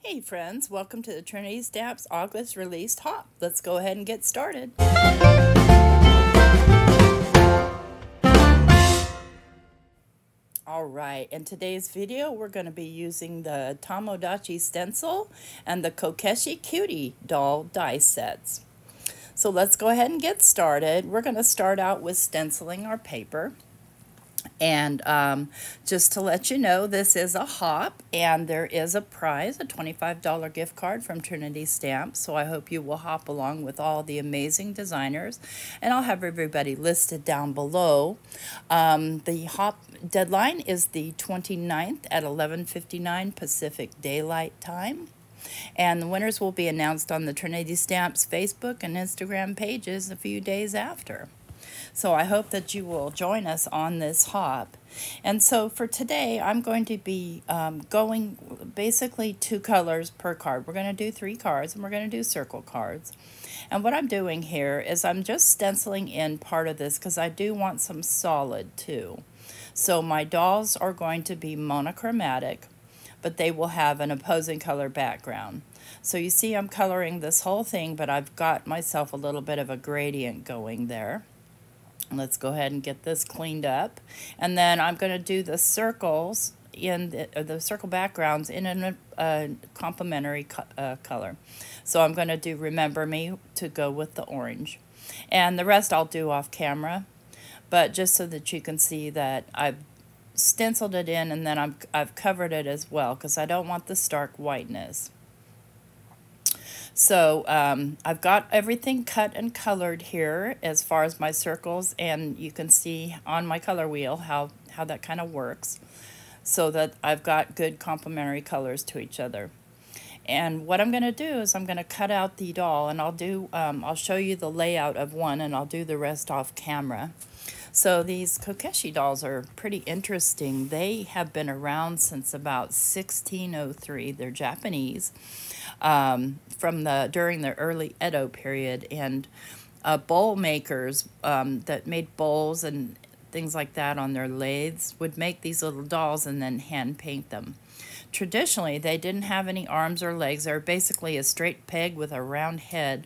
Hey friends, welcome to the Trinity Stamps August released hop. Let's go ahead and get started. Alright, in today's video we're going to be using the Tomodachi Stencil and the Kokeshi Kutie Die Sets. So let's go ahead and get started. We're going to start out with stenciling our paper. And just to let you know, this is a hop, and there is a prize, a $25 gift card from Trinity Stamps. So I hope you will hop along with all the amazing designers. And I'll have everybody listed down below. The hop deadline is the 29th at 11:59 Pacific Daylight Time. And the winners will be announced on the Trinity Stamps Facebook and Instagram pages a few days after. So I hope that you will join us on this hop. And so for today, I'm going to be going basically 2 colors per card. We're going to do 3 cards, and we're going to do circle cards. And what I'm doing here is I'm just stenciling in part of this because I do want some solid too. So my dolls are going to be monochromatic, but they will have an opposing color background. So you see I'm coloring this whole thing, but I've got myself a little bit of a gradient going there. Let's go ahead and get this cleaned up. And then I'm going to do the circles in the circle backgrounds in a complementary color. So I'm going to do Remember Me to go with the orange. And the rest I'll do off camera. But just so that you can see that I've stenciled it in, and then I've covered it as well because I don't want the stark whiteness. So I've got everything cut and colored here as far as my circles, and you can see on my color wheel how that kind of works, so that I've got good complementary colors to each other. And what I'm going to do is I'm going to cut out the doll, and I'll show you the layout of one, and I'll do the rest off camera. So these Kokeshi dolls are pretty interesting. They have been around since about 1603. They're Japanese, during the early Edo period, and bowl makers that made bowls and things like that on their lathes would make these little dolls and then hand paint them. Traditionally, they didn't have any arms or legs. They were basically a straight peg with a round head,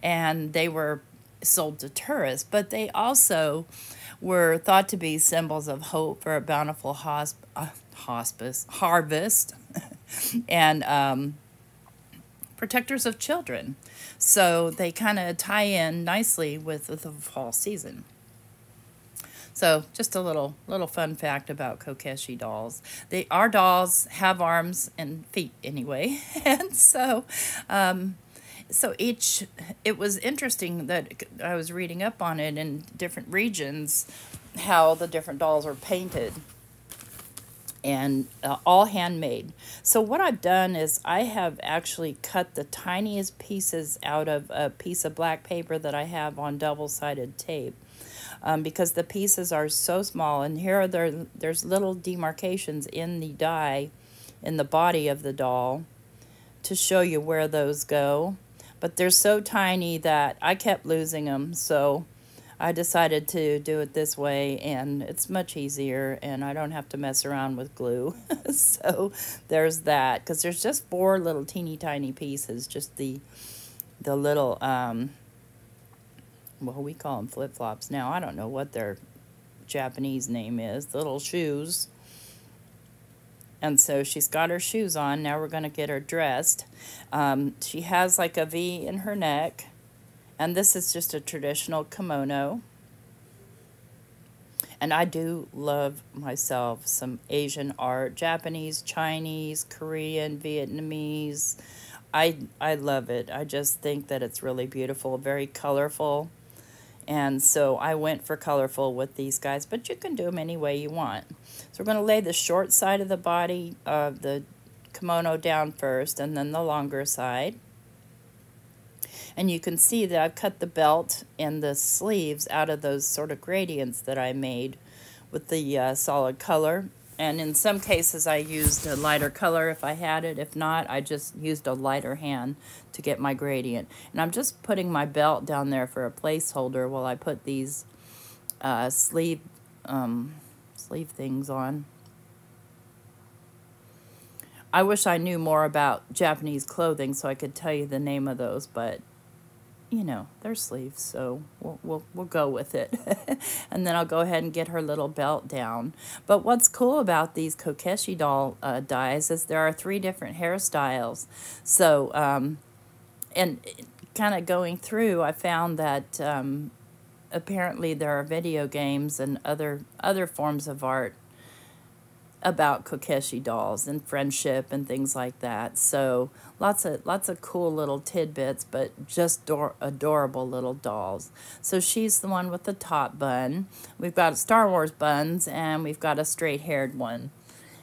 and they were sold to tourists, but they also were thought to be symbols of hope for a bountiful harvest and protectors of children. So they kind of tie in nicely with the fall season. So just a little fun fact about Kokeshi dolls. Our dolls have arms and feet anyway, and so it was interesting that I was reading up on it in different regions, how the different dolls are painted, and all handmade. So what I've done is I have actually cut the tiniest pieces out of a piece of black paper that I have on double-sided tape, because the pieces are so small, and here there's little demarcations in the die, in the body of the doll, to show you where those go. But they're so tiny that I kept losing them, so I decided to do it this way, and it's much easier, and I don't have to mess around with glue. So there's that, because there's just 4 little teeny tiny pieces, just the little, well, we call them flip-flops now. I don't know what their Japanese name is, the little shoes. And so she's got her shoes on. Now we're going to get her dressed. She has like a V in her neck. And this is just a traditional kimono. And I do love myself some Asian art. Japanese, Chinese, Korean, Vietnamese. I love it. I just think that it's really beautiful, very colorful. And so I went for colorful with these guys, but you can do them any way you want. So we're going to lay the short side of the body of the kimono down first, and then the longer side. And you can see that I've cut the belt and the sleeves out of those sort of gradients that I made with the solid color. And in some cases, I used a lighter color if I had it. If not, I just used a lighter hand to get my gradient. And I'm just putting my belt down there for a placeholder while I put these sleeve things on. I wish I knew more about Japanese clothing so I could tell you the name of those, but you know, they're sleeves, so we'll go with it. And then I'll go ahead and get her little belt down. But what's cool about these Kokeshi doll dies is there are 3 different hairstyles. So, and kind of going through, I found that apparently there are video games and other forms of art about Kokeshi dolls and friendship and things like that. So lots of cool little tidbits, but just adorable little dolls. So she's the one with the top bun. We've got Star Wars buns, and we've got a straight-haired one.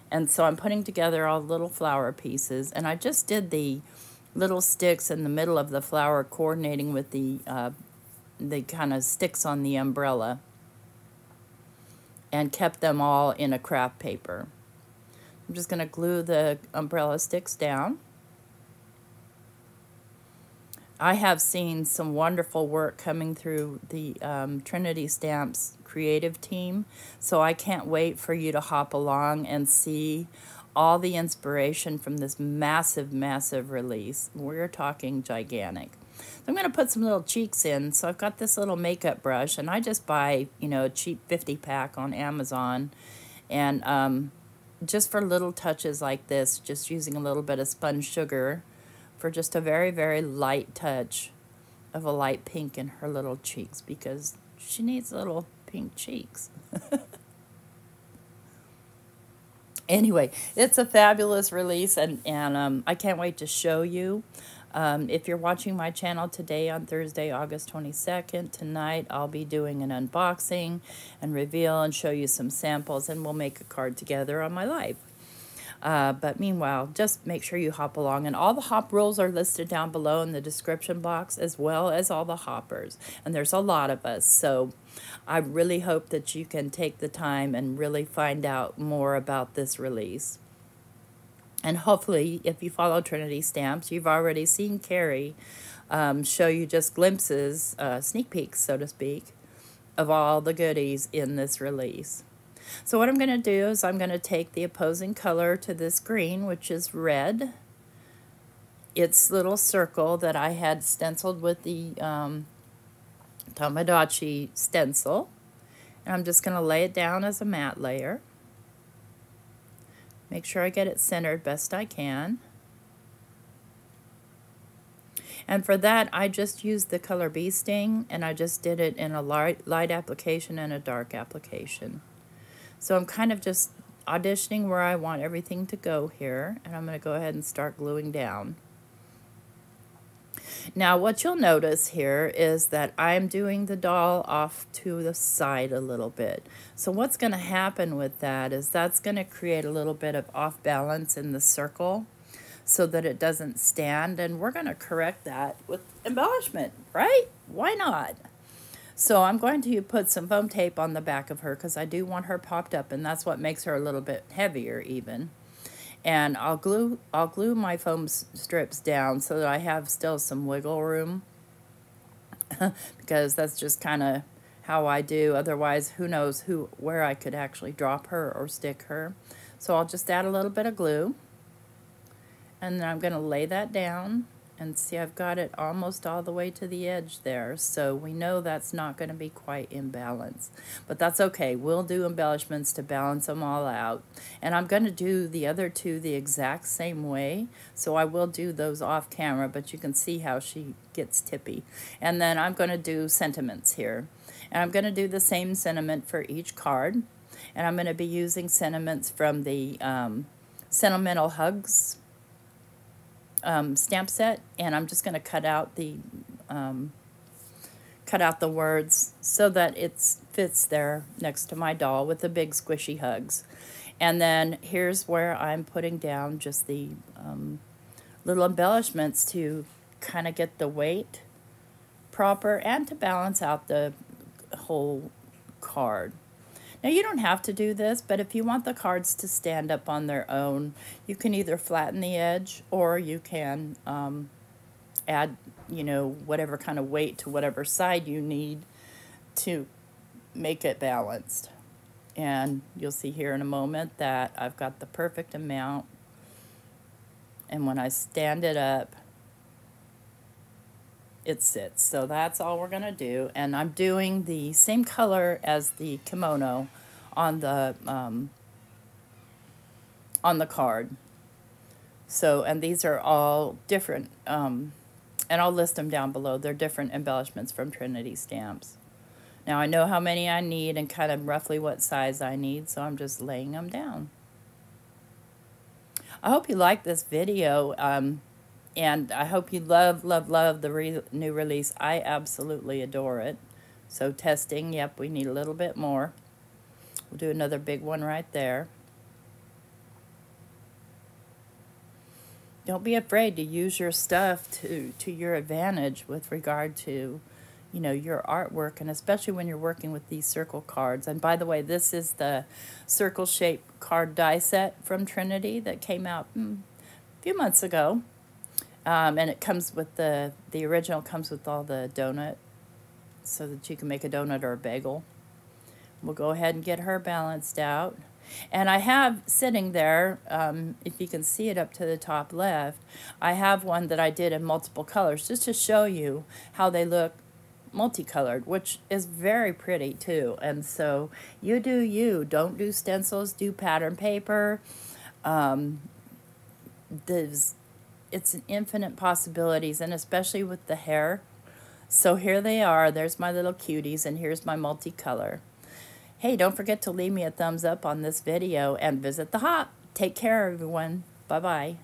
And so I'm putting together all the little flower pieces, and I just did the little sticks in the middle of the flower coordinating with the kind of sticks on the umbrella, and kept them all in a craft paper. I'm just going to glue the umbrella sticks down. I have seen some wonderful work coming through the Trinity Stamps creative team, so I can't wait for you to hop along and see all the inspiration from this massive, massive release. We're talking gigantic. So I'm going to put some little cheeks in. So I've got this little makeup brush, and I just buy, you know, a cheap 50 pack on Amazon. And just for little touches like this, just using a little bit of spun sugar for just a very, very light touch of a light pink in her little cheeks, because she needs little pink cheeks. Anyway, it's a fabulous release, and I can't wait to show you. If you're watching my channel today on Thursday, August 22nd, tonight I'll be doing an unboxing and reveal and show you some samples, and we'll make a card together on my live. But meanwhile, just make sure you hop along, and all the hop rules are listed down below in the description box, as well as all the hoppers, and there's a lot of us, so I really hope that you can take the time and really find out more about this release. And hopefully, if you follow Trinity Stamps, you've already seen Carrie show you just glimpses, sneak peeks, so to speak, of all the goodies in this release. So what I'm going to do is I'm going to take the opposing color to this green, which is red. It's little circle that I had stenciled with the Tomodachi stencil. And I'm just going to lay it down as a matte layer. Make sure I get it centered best I can. And for that, I just used the color Bee Sting, and I just did it in a light application and a dark application. So I'm kind of just auditioning where I want everything to go here, and I'm going to go ahead and start gluing down. Now what you'll notice here is that I'm doing the doll off to the side a little bit. So what's going to happen with that is that's going to create a little bit of off balance in the circle so that it doesn't stand, and we're going to correct that with embellishment, right? Why not? So I'm going to put some foam tape on the back of her because I do want her popped up, and that's what makes her a little bit heavier even. And I'll glue my foam strips down so that I have still some wiggle room because that's just kind of how I do. Otherwise, who knows where I could actually drop her or stick her. So I'll just add a little bit of glue, and then I'm going to lay that down. And see, I've got it almost all the way to the edge there, so we know that's not going to be quite in balance. But that's okay. We'll do embellishments to balance them all out. And I'm going to do the other two the exact same way, so I will do those off camera, but you can see how she gets tippy. And then I'm going to do sentiments here. And I'm going to do the same sentiment for each card. And I'm going to be using sentiments from the Sentimental Hugs stamp set, and I'm just going to cut out the words so that it fits there next to my doll with the big squishy hugs. And then here's where I'm putting down just the little embellishments to kind of get the weight proper and to balance out the whole card. Now, you don't have to do this, but if you want the cards to stand up on their own, you can either flatten the edge or you can add, you know, whatever kind of weight to whatever side you need to make it balanced. And you'll see here in a moment that I've got the perfect amount And when I stand it up, it sits. So that's all we're going to do. And I'm doing the same color as the kimono on the card. So, and these are all different, and I'll list them down below. They're different embellishments from Trinity stamps. Now I know how many I need and kind of roughly what size I need, so I'm just laying them down. I hope you like this video, and I hope you love the new release. I absolutely adore it. So testing, yep, we need a little bit more. We'll do another big one right there. Don't be afraid to use your stuff to your advantage with regard to, you know, your artwork, and especially when you're working with these circle cards. And by the way, this is the circle shape card die set from Trinity that came out a few months ago. And it comes with the original comes with all the donut, so that you can make a donut or a bagel. We'll go ahead and get her balanced out. And I have sitting there, if you can see it up to the top left, I have one that I did in multiple colors just to show you how they look multicolored, which is very pretty too. And so you do you. Don't do stencils, do pattern paper. It's an infinite possibilities, and especially with the hair. So here they are. There's my little cuties, and here's my multicolor. Hey, don't forget to leave me a thumbs up on this video and visit the hop. Take care, everyone. Bye-bye.